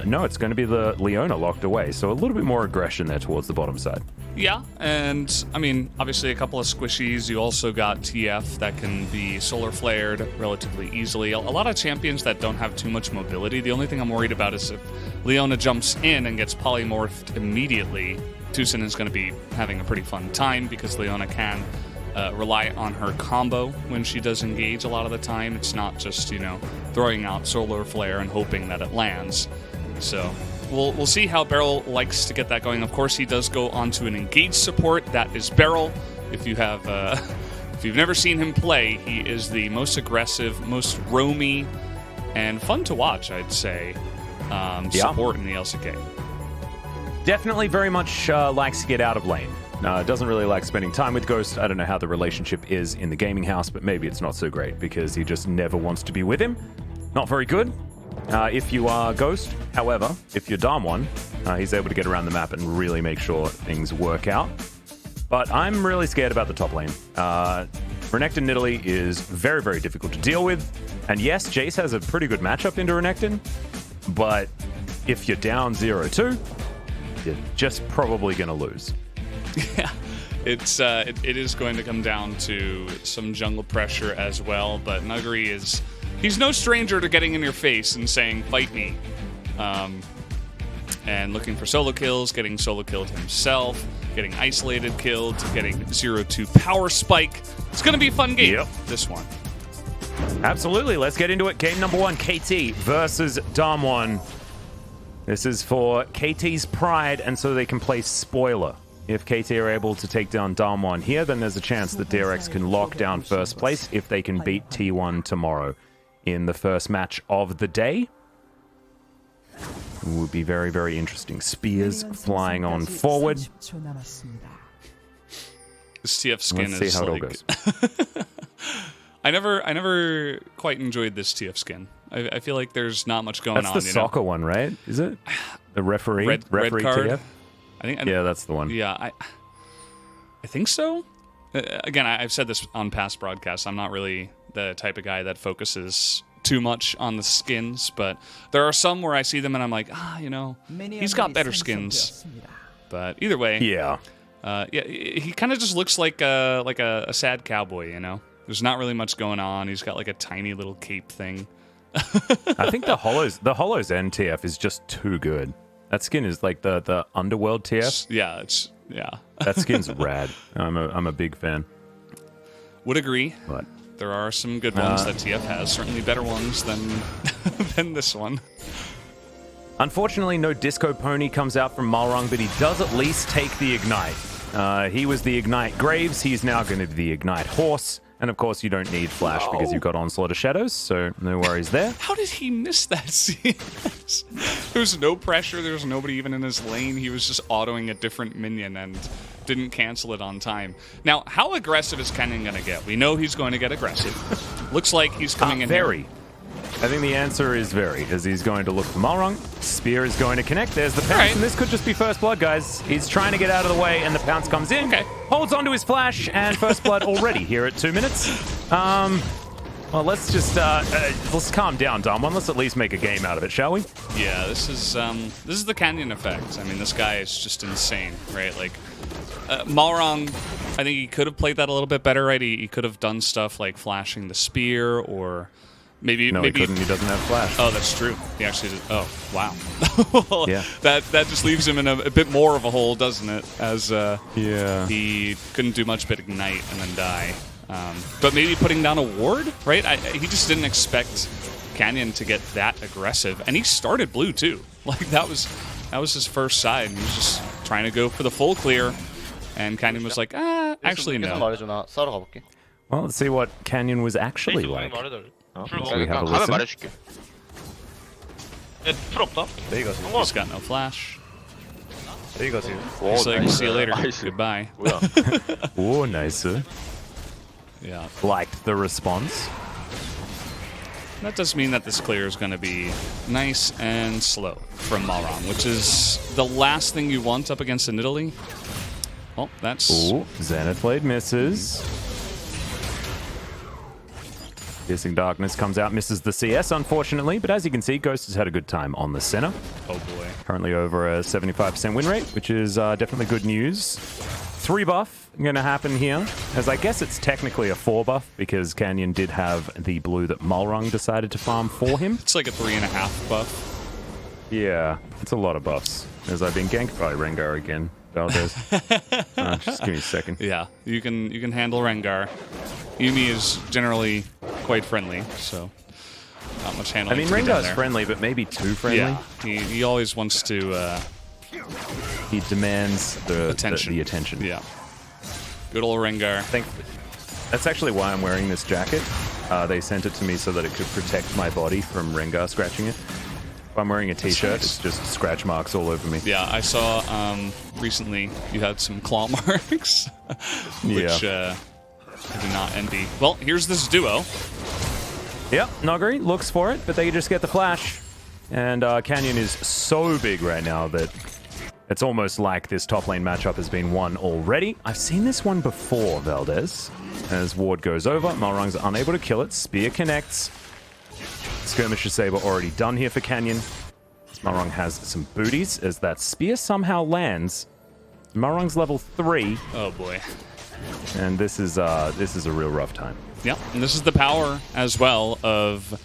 No, it's going to be the Leona locked away, so a little bit more aggression there towards the bottom side. Yeah, and I mean, obviously a couple of squishies. You also got TF that can be solar flared relatively easily. A lot of champions that don't have too much mobility. The only thing I'm worried about is if Leona jumps in and gets polymorphed immediately, TusiN is going to be having a pretty fun time because Leona can rely on her combo when she does engage a lot of the time. It's not just, you know, throwing out solar flare and hoping that it lands. So we'll see how BeryL likes to get that going. Of course, he does go onto an engage support. That is BeryL. If you have, if you've never seen him play, he is the most aggressive, most roamy, and fun to watch, I'd say, support in the LCK. Definitely very much likes to get out of lane. Doesn't really like spending time with Ghost. I don't know how the relationship is in the gaming house, but maybe it's not so great because he just never wants to be with him. Not very good. If you are Ghost, however, if you're DAMWON, he's able to get around the map and really make sure things work out. But I'm really scared about the top lane. Renekton Nidalee is very, very difficult to deal with. And yes, Jayce has a pretty good matchup into Renekton, but if you're down 0-2, you're just probably going to lose. Yeah, it is going to come down to some jungle pressure as well, but Nuguri is... He's no stranger to getting in your face and saying, fight me. And looking for solo kills, getting solo killed himself, getting isolated killed, getting 0-2 power spike. It's going to be a fun game, this one. Absolutely. Let's get into it. Game number 1, KT versus DAMWON. This is for KT's pride, and so they can play spoiler. If KT are able to take down DAMWON here, then there's a chance that DRX can lock down first place if they can beat T1 tomorrow in the first match of the day. It would be very, very interesting. Spears flying on forward. This TF skin Let's see how it all goes. I never quite enjoyed this TF skin. I feel like there's not much going on. That's the soccer one, right? Is it? The referee? Red card? TF? Yeah, that's the one. Yeah, I think so. Again, I've said this on past broadcasts. I'm not really the type of guy that focuses too much on the skins, but there are some where I see them and I'm like, you know, he's got better skins. But either way, yeah, he kind of just looks like a sad cowboy, you know. There's not really much going on. He's got like a tiny little cape thing. I think the Hollow's End TF is just too good. That skin is like the Underworld TF. Yeah, that skin's rad. I'm a big fan. Would agree. But there are some good ones that TF has. Certainly better ones than than this one. Unfortunately, no Disco Pony comes out from Malrang, but he does at least take the Ignite. He was the Ignite Graves. He's now going to be the Ignite Horse. And of course, you don't need Flash because you've got Onslaught of Shadows, so no worries there. How did he miss that scene? There was no pressure. There was nobody even in his lane. He was just autoing a different minion and didn't cancel it on time. Now, how aggressive is Canyon going to get? We know he's going to get aggressive. Looks like he's coming in very. Here. I think the answer is very, as he's going to look for Malrang. Spear is going to connect. There's the pounce, and this could just be first blood, guys. He's trying to get out of the way, and the pounce comes in. Holds onto his flash, and first blood already here at 2 minutes. Well, let's just let's calm down, DAMWON. Let's at least make a game out of it, shall we? Yeah, this is the Canyon effect. I mean, this guy is just insane, right? Like Malrang, I think he could have played that a little bit better, right? He could have done stuff like flashing the spear or. Maybe he couldn't. He doesn't have flash. Oh, that's true. He actually did. Oh, wow. Well, yeah. That just leaves him in a bit more of a hole, doesn't it? As he couldn't do much but ignite and then die. But maybe putting down a ward, right? He just didn't expect Canyon to get that aggressive, and he started blue too. Like that was his first side. And he was just trying to go for the full clear, and Canyon was like, actually no. Well, let's see what Canyon was actually like. So we have a listen. He's got no flash. He's like, see you later. Goodbye. Oh, nice. Yeah. Liked the response. That does mean that this clear is going to be nice and slow from Malrang, which is the last thing you want up against a Nidalee. Well, that's... Ooh, Zenith Blade misses. Piercing Darkness comes out, misses the CS, unfortunately. But as you can see, Ghost has had a good time on the Senna. Oh, boy. Currently over a 75% win rate, which is definitely good news. 3 buff going to happen here, as I guess it's technically a 4 buff, because Canyon did have the blue that Malrang decided to farm for him. It's like a 3.5 buff. Yeah, it's a lot of buffs. As I've been ganked by Rengar again. Valdez. Just give me a second. Yeah, you can handle Rengar. Yumi is generally quite friendly, so not much handling. I mean, Rengar's friendly, but maybe too friendly. Yeah, he always wants to. He demands the attention. The attention. Yeah. Good old Rengar. I think that's actually why I'm wearing this jacket. They sent it to me so that it could protect my body from Rengar scratching it. If I'm wearing a t-shirt, it's just scratch marks all over me. Yeah, I saw recently you had some claw marks, which I did not envy. Well, here's this duo. Yep, Nuguri looks for it, but they just get the flash. And Canyon is so big right now that it's almost like this top lane matchup has been won already. I've seen this one before, Valdez. As Ward goes over, Malrang's unable to kill it. Spear connects. Skirmisher Saber already done here for Canyon. Malrang has some booties as that spear somehow lands. Malrang's level 3. Oh boy. And this is a real rough time. Yeah, and this is the power as well of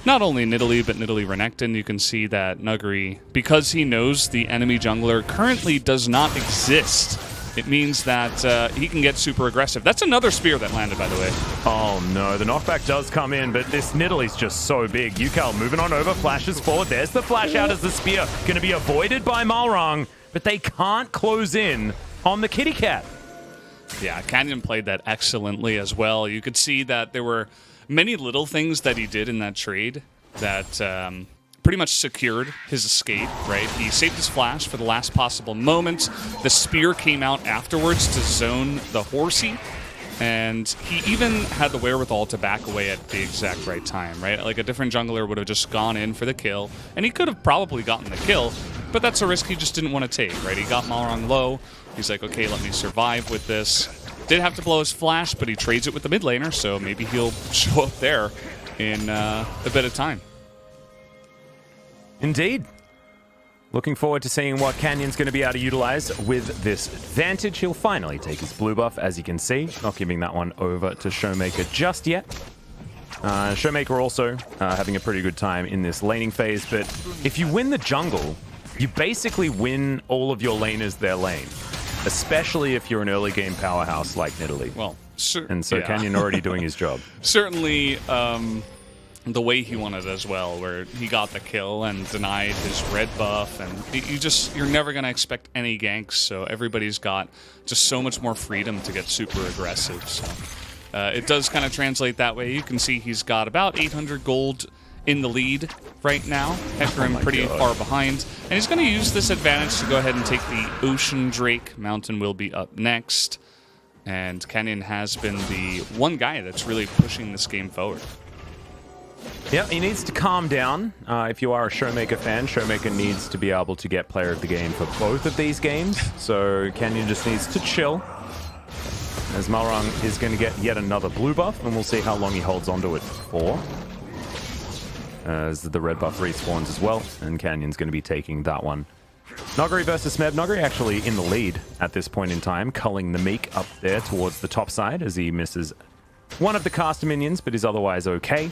not only Nidalee, but Nidalee Renekton. You can see that Nuguri, because he knows the enemy jungler currently does not exist, it means that he can get super aggressive. That's another spear that landed, by the way. Oh no, the knockback does come in, but this Nidalee's just so big. Ucal moving on over, flashes forward. There's the flash out as the spear going to be avoided by Malrang, but they can't close in on the kitty cat. Yeah, Canyon played that excellently as well. You could see that there were many little things that he did in that trade that pretty much secured his escape, right? He saved his flash for the last possible moment. The spear came out afterwards to zone the horsey, and he even had the wherewithal to back away at the exact right time, right? Like a different jungler would have just gone in for the kill, and he could have probably gotten the kill, but that's a risk he just didn't want to take, right? He got Malrang low. He's like, okay, let me survive with this. Did have to blow his flash, but he trades it with the mid laner, so maybe he'll show up there in a bit of time. Indeed. Looking forward to seeing what Canyon's going to be able to utilize with this advantage. He'll finally take his blue buff, as you can see. Not giving that one over to ShowMaker just yet. ShowMaker also having a pretty good time in this laning phase, but if you win the jungle, you basically win all of your laners their lane, especially if you're an early game powerhouse like Nidalee. Well, and so yeah. Canyon already doing his job. Certainly, the way he wanted as well, where he got the kill and denied his red buff, and you're never going to expect any ganks, so everybody's got just so much more freedom to get super aggressive. So it does kind of translate that way. You can see he's got about 800 gold in the lead right now. Hecarim pretty far behind, and he's going to use this advantage to go ahead and take the Ocean Drake. Mountain will be up next, and Canyon has been the one guy that's really pushing this game forward. Yeah, he needs to calm down. If you are a ShowMaker fan, ShowMaker needs to be able to get player of the game for both of these games. So Canyon just needs to chill. As Malrang is going to get yet another blue buff, and we'll see how long he holds onto it for. As the red buff respawns as well, and Canyon's going to be taking that one. Nuguri versus Smeb. Nuguri actually in the lead at this point in time, culling the Meek up there towards the top side as he misses one of the caster minions, but is otherwise okay.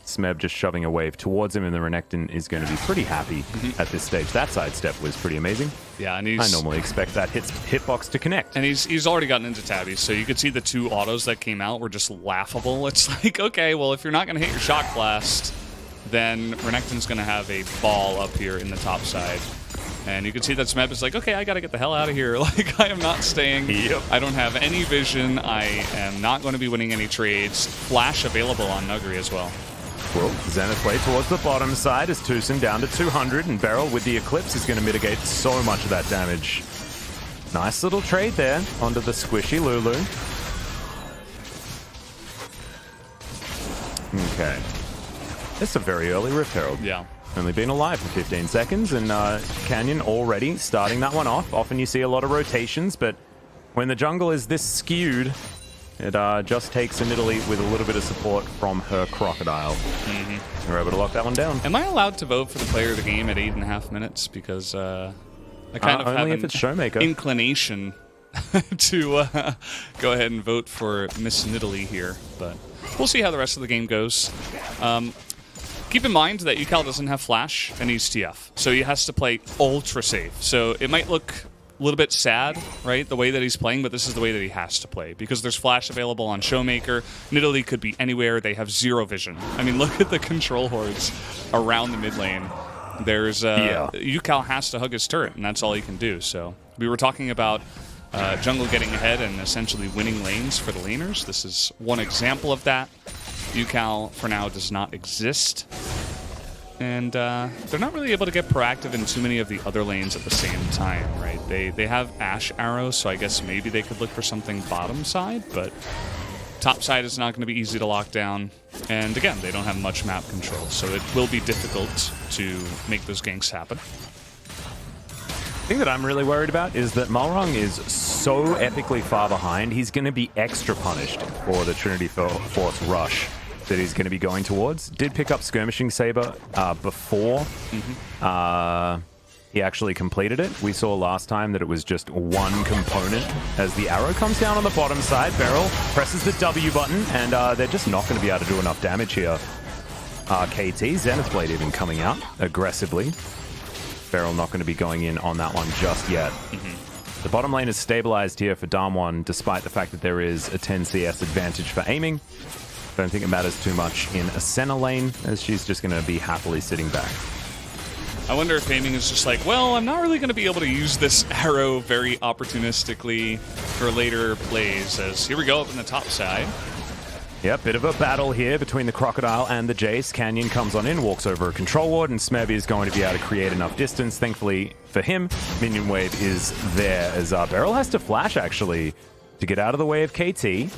Smeb just shoving a wave towards him, and the Renekton is going to be pretty happy at this stage. That sidestep was pretty amazing. Yeah, and I normally expect that hitbox to connect. And he's already gotten into tabbies, so you could see the 2 autos that came out were just laughable. It's like, okay, well, if you're not going to hit your shock blast, then Renekton's going to have a ball up here in the top side. And you can see that Smeb is like, okay, I got to get the hell out of here. Like, I am not staying. Yep. I don't have any vision. I am not going to be winning any trades. Flash available on Nuguri as well. Well, Zenith way towards the bottom side as TusiN down to 200, and BeryL with the Eclipse is going to mitigate so much of that damage. Nice little trade there onto the squishy Lulu. Okay. It's a very early Rift Herald. Yeah. Only been alive for 15 seconds, and Canyon already starting that one off. Often you see a lot of rotations, but when the jungle is this skewed, It just takes a Nidalee with a little bit of support from her Crocodile. We're able to lock that one down. Am I allowed to vote for the player of the game at 8.5 minutes? Because I kind of only have if it's ShowMaker. inclination to go ahead and vote for Miss Nidalee here, but we'll see how the rest of the game goes. Keep in mind that Ucal doesn't have Flash and he's TF, so he has to play ultra safe. So it might look a little bit sad, right, the way that he's playing, but this is the way that he has to play because there's Flash available on ShowMaker. Nidalee could be anywhere. They have zero vision. I mean, look at the control hordes around the mid lane. There's Ucal has to hug his turret, and that's all he can do. So we were talking about jungle getting ahead and essentially winning lanes for the laners. This is one example of that. Ucal, for now, does not exist. And they're not really able to get proactive in too many of the other lanes at the same time, right? They have Ashe arrows, so I guess maybe they could look for something bottom side, but top side is not going to be easy to lock down. And again, they don't have much map control, so it will be difficult to make those ganks happen. The thing that I'm really worried about is that Malrang is so epically far behind, he's going to be extra punished for the Trinity Force rush that he's going to be going towards. Did pick up Skirmishing Saber before he actually completed it. We saw last time that it was just one component. As the arrow comes down on the bottom side, BeryL presses the W button, and they're just not going to be able to do enough damage here. KT, Zenith Blade even coming out aggressively. BeryL not going to be going in on that one just yet. The bottom lane is stabilized here for DAMWON, despite the fact that there is a 10 CS advantage for aiming. Don't think it matters too much in a Senna lane, as she's just going to be happily sitting back. I wonder if aiming is just like, well, I'm not really going to be able to use this arrow very opportunistically for later plays, as here we go up in the top side. Yeah, bit of a battle here between the Crocodile and the Jayce. Canyon comes on in, walks over a control ward, and Smeb is going to be able to create enough distance. Thankfully for him, minion wave is there, as BeryL has to flash, actually, to get out of the way of KT.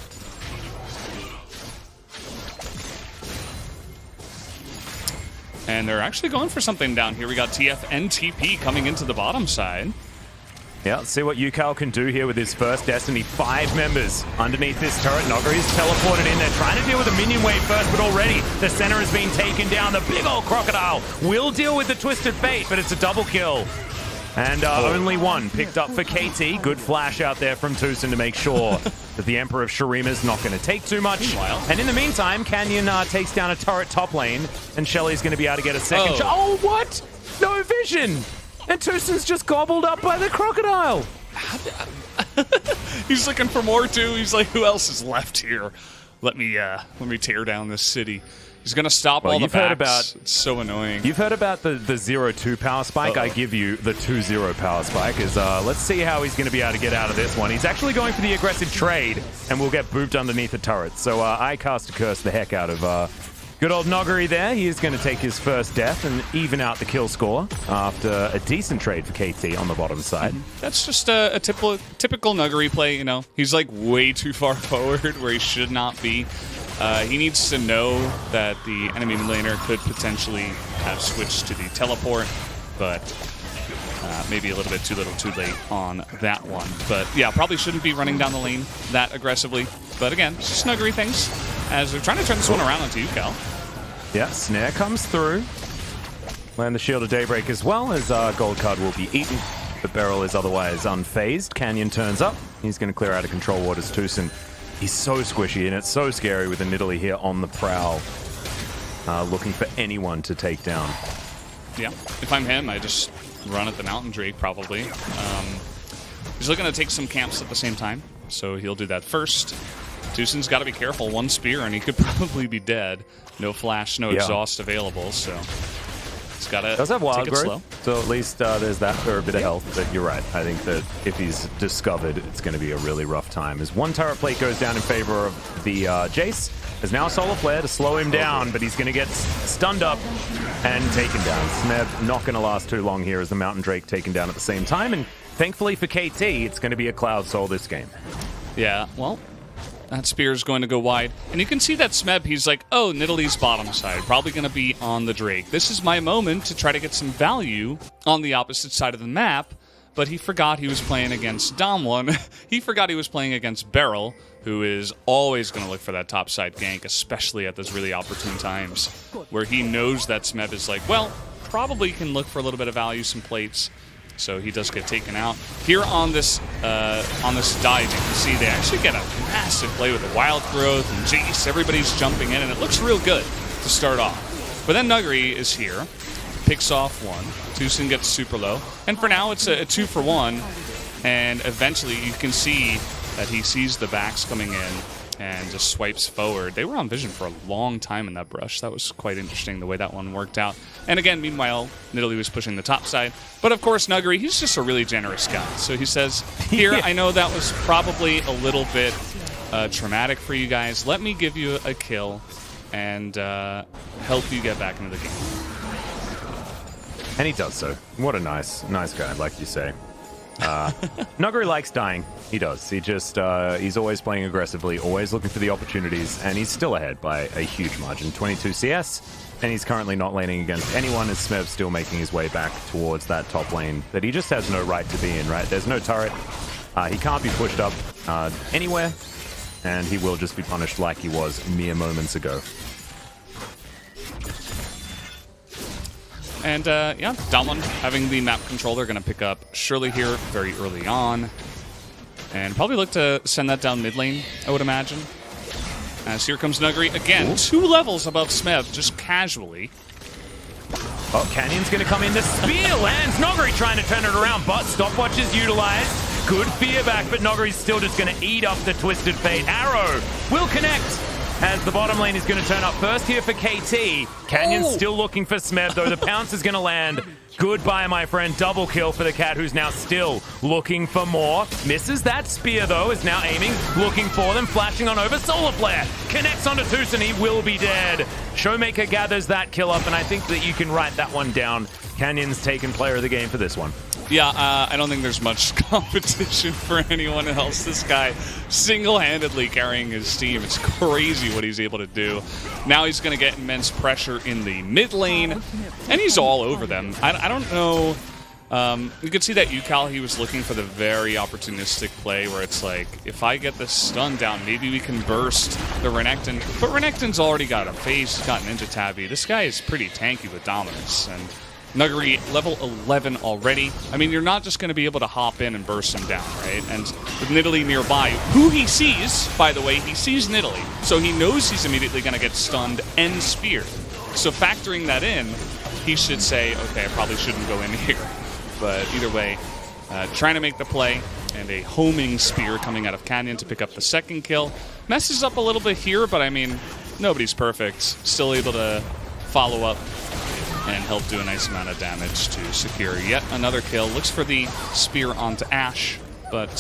And they're actually going for something down here. We got TF and TP coming into the bottom side. Yeah, let's see what Ucal can do here with his first Destiny. 5 members underneath this turret. Nuguri's teleported in. They're trying to deal with the minion wave first, but already the center has been taken down. The big old Crocodile will deal with the Twisted Fate, but it's a double kill. And only one picked up for KT. Good flash out there from TusiN to make sure that the Emperor of Shurima's not going to take too much. Meanwhile. And in the meantime, Canyon takes down a turret top lane, and Shelly's going to be able to get a second shot. Oh, what? No vision! And TusiN's just gobbled up by the Crocodile. He's looking for more too. He's like, who else is left here? Let me tear down this city. He's gonna stop all the backs. It's so annoying. You've heard about the 0-2 power spike. I give you the 2-0 power spike. Let's see how he's gonna be able to get out of this one. He's actually going for the aggressive trade, and will get booped underneath the turret. So I cast a curse the heck out of good old Nuguri there. He is going to take his first death and even out the kill score after a decent trade for KT on the bottom side. That's just a typical Nuguri play, you know. He's like way too far forward where he should not be. He needs to know that the enemy mid laner could potentially have switched to the teleport, but maybe a little bit too little too late on that one. But yeah, probably shouldn't be running down the lane that aggressively. But again, it's just Nuguri things, as they're trying to turn this one around onto Ucal. Yeah, snare comes through. Land the Shield of Daybreak as well, as gold card will be eaten. But BeryL is otherwise unfazed. Canyon turns up. He's going to clear out a control ward as TusiN. He's so squishy, and it's so scary with the Nidalee here on the prowl, looking for anyone to take down. Yeah, if I'm him, I just run at the Mountain Drake, probably. He's looking to take some camps at the same time, so he'll do that first. TusiN's got to be careful. One spear, and he could probably be dead. No flash, no exhaust available, so he's got to does have wild take it growth, slow. So at least there's that for a bit of health. But you're right. I think that if he's discovered, it's going to be a really rough time. As one turret plate goes down in favor of the Jayce. There's now a Solar Flare to slow him down, but he's going to get stunned up and taken down. Smeb not going to last too long here as the Mountain Drake taken down at the same time. And thankfully for KT, it's going to be a Cloud Soul this game. Yeah, well, that spear is going to go wide. And you can see that Smeb, he's like, oh, Nidalee's bottom side, probably going to be on the Drake. This is my moment to try to get some value on the opposite side of the map but he forgot he was playing against DAMWON. He forgot he was playing against BeryL, who is always going to look for that topside gank, especially at those really opportune times, where he knows that Smeb is like, well, probably can look for a little bit of value, some plates. So he does get taken out. Here on this dive, you can see they actually get a massive play with the wild growth and Jayce. Everybody's jumping in, and it looks real good to start off. But then Nuguri is here, picks off one. TusiN gets super low. And for now, it's a 2-for-1. And eventually, you can see that he sees the backs coming in and just swipes forward. They were on vision for a long time in that brush. That was quite interesting the way that one worked out. And again, meanwhile, Nidalee was pushing the top side. But of course, Nuguri, he's just a really generous guy. So he says, here, I know that was probably a little bit traumatic for you guys. Let me give you a kill and help you get back into the game. And he does so. What a nice guy, like you say. Nuguri likes dying. He does. He just, he's always playing aggressively, always looking for the opportunities, and he's still ahead by a huge margin. 22 CS, and he's currently not laning against anyone as Smeb's still making his way back towards that top lane that he just has no right to be in, right? There's no turret. He can't be pushed up anywhere, and he will just be punished like he was mere moments ago. And yeah, DWG having the map control, they're going to pick up Shirley here very early on. And probably look to send that down mid lane, I would imagine. As here comes Nuguri again, 2 levels above Smeb, just casually. Oh, Canyon's going to come in. The spear lands. Nuguri trying to turn it around, but stopwatch is utilized. Good fear back, but Nuguri's still just going to eat up the Twisted Fate. Arrow will connect. As the bottom lane is going to turn up first here for KT. Canyon's still looking for Smeb, though. The pounce is going to land. Goodbye, my friend. Double kill for the cat, who's now still looking for more. Misses that spear, though, is now aiming, looking for them, flashing on over. Solar Flare connects onto TusiN. He will be dead. ShowMaker gathers that kill up, and I think that you can write that one down. Canyon's taken player of the game for this one. Yeah, I don't think there's much competition for anyone else. This guy single-handedly carrying his team. It's crazy what he's able to do. Now he's going to get immense pressure in the mid lane, and he's all over them. I don't know. You could see that Ucal, he was looking for the very opportunistic play where it's like, if I get this stun down, maybe we can burst the Renekton. But Renekton's already got a phase, he's got Ninja Tabby. This guy is pretty tanky with dominance, and Nuguri, level 11 already. I mean, you're not just going to be able to hop in and burst him down, right? And with Nidalee nearby, who he sees, by the way, he sees Nidalee. So he knows he's immediately going to get stunned and speared. So factoring that in, he should say, okay, I probably shouldn't go in here. But either way, trying to make the play, and a homing spear coming out of Canyon to pick up the second kill. Messes up a little bit here, but I mean, nobody's perfect. Still able to follow up and help do a nice amount of damage to secure yet another kill. Looks for the spear onto Ashe, but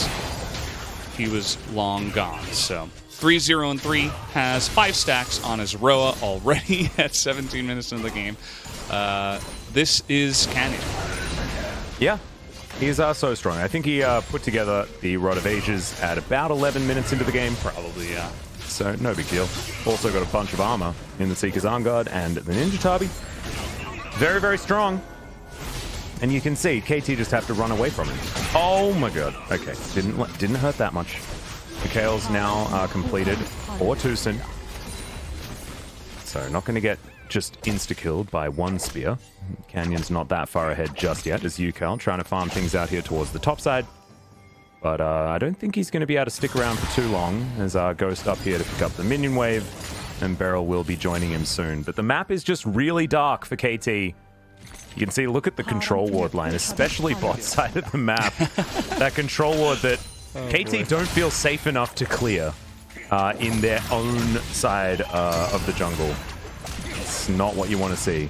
he was long gone. So 3-0-3 has 5 stacks on his Roa already at 17 minutes into the game. This is Canyon. Yeah, he's so strong. I think he put together the Rod of Ages at about 11 minutes into the game. Probably, yeah. So no big deal. Also got a bunch of armor in the Seeker's Arm Guard and the Ninja Tabby. Very, very strong. And you can see KT just have to run away from him. Oh my god. Okay, didn't hurt that much. Ucal's now completed for TusiN. So not going to get just insta-killed by one spear. Canyon's not that far ahead just yet as Ucal trying to farm things out here towards the top side. But I don't think he's going to be able to stick around for too long as Ghost up here to pick up the minion wave. And BeryL will be joining him soon. But the map is just really dark for KT. You can see, look at the control ward line, especially bot side of the map. That control ward that KT don't feel safe enough to clear in their own side of the jungle. It's not what you want to see.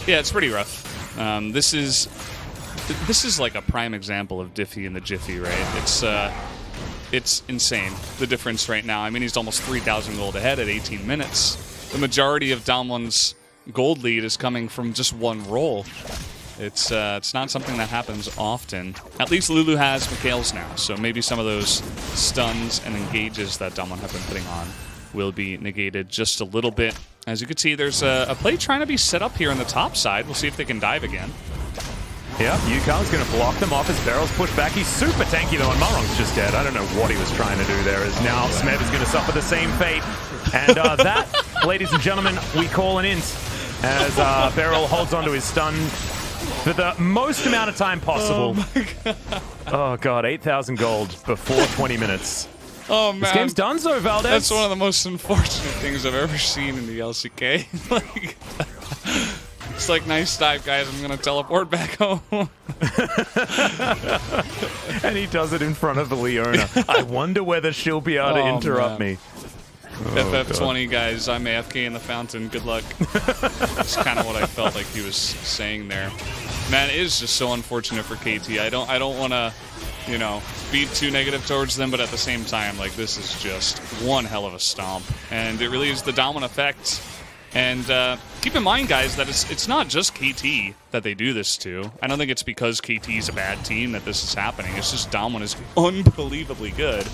Yeah, it's pretty rough. This is like a prime example of Diffie and the Jiffy, right? It's insane, the difference right now. I mean, he's almost 3,000 gold ahead at 18 minutes. The majority of DAMWON's gold lead is coming from just one roll. It's not something that happens often. At least Lulu has Mikhail's now, so maybe some of those stuns and engages that DAMWON have been putting on will be negated just a little bit. As you can see, there's a play trying to be set up here on the top side. We'll see if they can dive again. Yep, Ucal's going to block them off as BeryL's pushed back. He's super tanky though, and Malrang's just dead. I don't know what he was trying to do there, as now Smeb is going to suffer the same fate. And that, ladies and gentlemen, we call an int as BeryL holds onto his stun for the most amount of time possible. Oh my god. Oh god, 8,000 gold before 20 minutes. Oh man. This game's done so, Valdez. That's one of the most unfortunate things I've ever seen in the LCK. Like, it's like, nice dive, guys. I'm going to teleport back home. And he does it in front of the Leona. I wonder whether she'll be able to interrupt me. FF20, guys. I'm AFK in the fountain. Good luck. That's kind of what I felt like he was saying there. Man, it is just so unfortunate for KT. I don't want to, you know, be too negative towards them, but at the same time, like, this is just one hell of a stomp. And it really is the DWGD effect. And keep in mind, guys, that it's not just KT that they do this to. I don't think it's because KT is a bad team that this is happening. It's just DWGD is unbelievably good.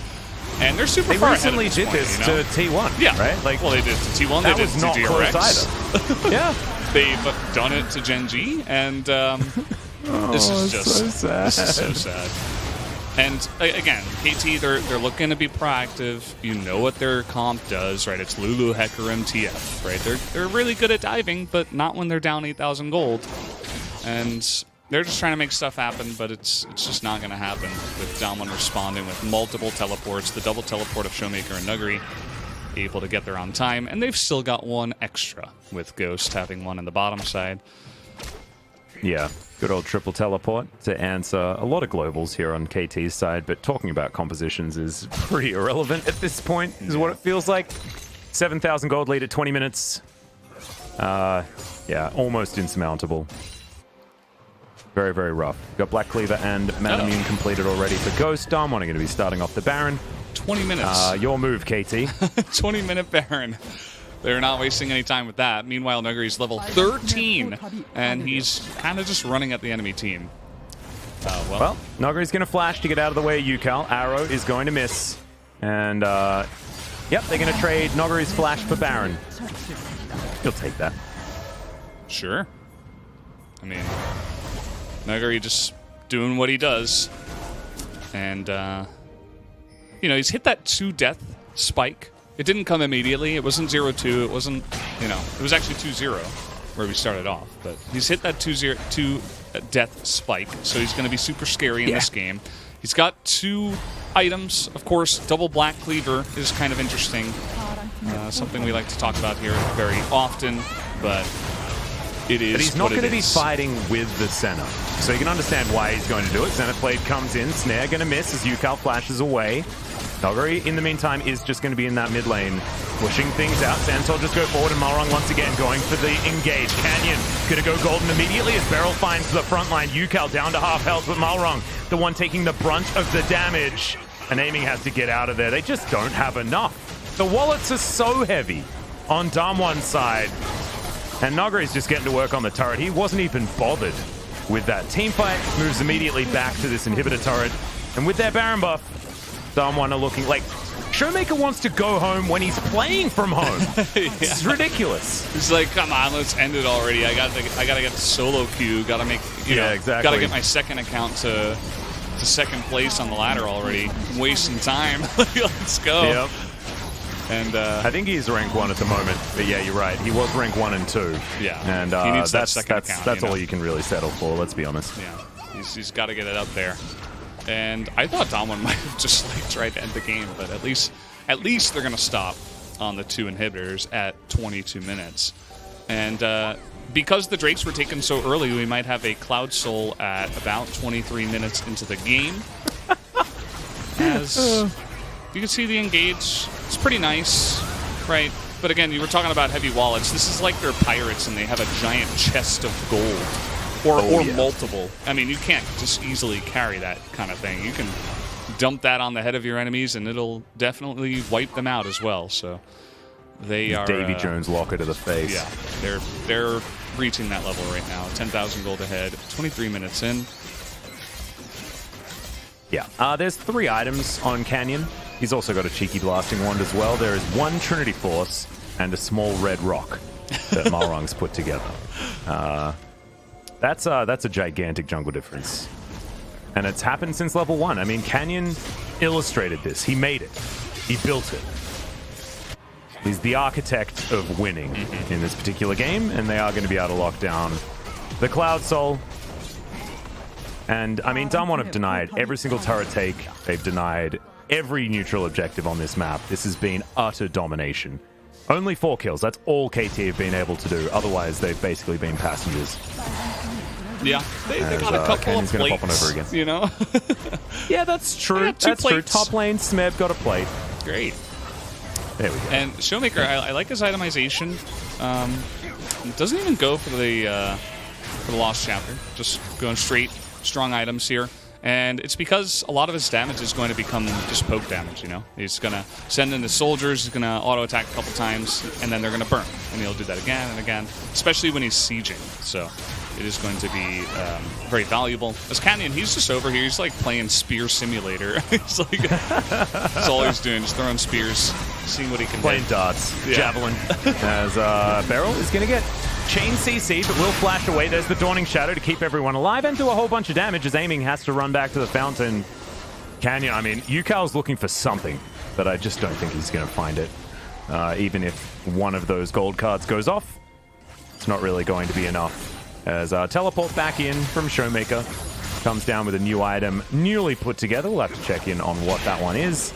And they're super far ahead at this point, this you know? to T1, yeah, right? Like, well, they did it to T1, they did it to not DRX. close either. Yeah. They've done it to Gen G, and this is just so sad. This is so sad. And again, KT, they're looking to be proactive. You know what their comp does, right? It's Lulu, Hecarim, TF, right? They're really good at diving, but not when they're down 8,000 gold. And they're just trying to make stuff happen, but it's just not going to happen with DWGD responding with multiple teleports, the double teleport of ShowMaker and Nuguri, able to get there on time, and they've still got one extra with Ghost having one in the bottom side. Yeah, good old triple teleport to answer a lot of globals here on KT's side, but talking about compositions is pretty irrelevant at this point, is what it feels like. 7,000 gold lead at 20 minutes. Yeah, almost insurmountable. Very, very rough. Got Black Cleaver and Mana Immune completed already for Ghost. DWGD going to be starting off the Baron. 20 minutes. Your move, KT. 20-minute Baron. They're not wasting any time with that. Meanwhile, Nuguri's level 13, and he's kind of just running at the enemy team. Well, Nuguri's going to flash to get out of the way of Ucal. Arrow is going to miss. And, yep, they're going to trade Nuguri's flash for Baron. He'll take that. Sure. I mean, Nuguri just doing what he does. And, you know, he's hit that 2-death spike. It didn't come immediately. It wasn't 0-2. It wasn't, you know, it was actually 2-0 where we started off. But he's hit that 2-death spike, so he's going to be super scary in this game. He's got 2 items. Of course, double Black Cleaver is kind of interesting. Something we like to talk about here very often, but it is. But he's not going to be fighting with the Senna, so you can understand why he's going to do it. Senna Blade comes in, Snare going to miss as Ucal flashes away. Nuguri, in the meantime, is just going to be in that mid lane, pushing things out. Santal just go forward, and Malrang once again going for the engage. Canyon going to go golden immediately as BeryL finds the front line. Ucal down to half health, but Malrang, the one taking the brunt of the damage. And Aiming has to get out of there. They just don't have enough. The wallets are so heavy on DAMWON's side. And Nuguri's just getting to work on the turret. He wasn't even bothered with that. Teamfight moves immediately back to this inhibitor turret. And with their Baron buff, DWGD are looking like ShowMaker wants to go home when he's playing from home. It's ridiculous. He's like, come on, let's end it already. I gotta get the solo queue. Gotta make, you know, exactly. Gotta get my second account to second place on the ladder already. I'm wasting time. Let's go. Yep. And I think he's rank 1 at the moment, but yeah, you're right. He was rank 1 and 2. Yeah, and he needs that that's second account. That's all you can really settle for. Let's be honest. Yeah, he's got to get it up there. And I thought DWGD might have just like tried to end the game, but at least they're going to stop on the 2 inhibitors at 22 minutes. And because the Drakes were taken so early, we might have a Cloud Soul at about 23 minutes into the game. As you can see the engage, it's pretty nice, right? But again, you were talking about heavy wallets. This is like they're pirates and they have a giant chest of gold. Or multiple. I mean, you can't just easily carry that kind of thing. You can dump that on the head of your enemies, and it'll definitely wipe them out as well. So they are Davy Jones locker to the face. Yeah, they're reaching that level right now. 10,000 gold ahead. 23 minutes in. Yeah. There's 3 items on Canyon. He's also got a cheeky blasting wand as well. There is 1 Trinity Force and a small red rock that Malrang's put together. That's a gigantic jungle difference. And it's happened since level 1. I mean, Canyon illustrated this. He made it. He built it. He's the architect of winning in this particular game, and they are going to be able to lock down the Cloud Soul. And, I mean, DWG have denied every single turret take. They've denied every neutral objective on this map. This has been utter domination. Only 4 kills. That's all KT have been able to do. Otherwise, they've basically been passengers. Yeah, they got a couple Canyon's of plates, pop on over again. you know? Yeah, that's true. That's true. Top lane, Smeb got a plate. Great. There we go. And ShowMaker, I like his itemization. Doesn't even go for the Lost Chapter. Just going straight, strong items here. And it's because a lot of his damage is going to become just poke damage, you know? He's going to send in his soldiers, he's going to auto-attack a couple times, and then they're going to burn. And he'll do that again and again, especially when he's sieging. So it is going to be very valuable. As Canyon, he's just over here. He's like playing Spear Simulator. He's like, that's all he's doing, just throwing spears, seeing what he can Playing hit. darts, javelin. As BeryL is going to get chain CC, but will flash away. There's the Dawning Shadow to keep everyone alive and do a whole bunch of damage as Aiming has to run back to the fountain. Canyon, I mean, Ucal's looking for something, but I just don't think he's going to find it. Even if one of those gold cards goes off, it's not really going to be enough. As teleport back in from ShowMaker. Comes down with a new item, newly put together. We'll have to check in on what that one is.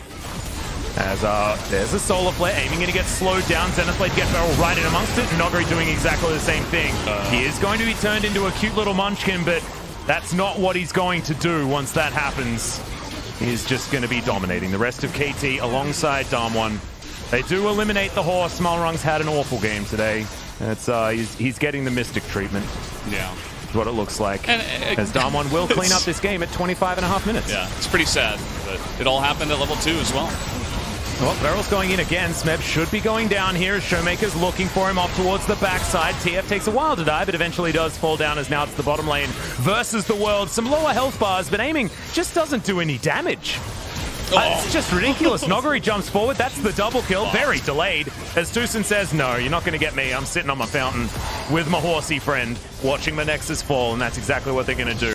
As there's a Solar Flare, Aiming going to get slowed down. Zenith Blade gets BeryL right in amongst it. Nuguri doing exactly the same thing. He is going to be turned into a cute little munchkin, but that's not what he's going to do once that happens. He's just going to be dominating the rest of KT alongside DWG. They do eliminate the horse. Malrang's had an awful game today. It's he's getting the Mystic treatment. Yeah. That's what it looks like. As DWG will clean up this game at 25.5 minutes. Yeah, it's pretty sad, but it all happened at level 2 as well. Well, BeryL's going in again. Smeb should be going down here as ShowMaker's looking for him off towards the backside. TF takes a while to die, but eventually does fall down as now it's the bottom lane versus the world. Some lower health bars, but Aiming just doesn't do any damage. It's just ridiculous. Nuguri jumps forward. That's the double kill. Very delayed. As TusiN says, no, you're not going to get me. I'm sitting on my fountain with my horsey friend watching my Nexus fall, and that's exactly what they're going to do.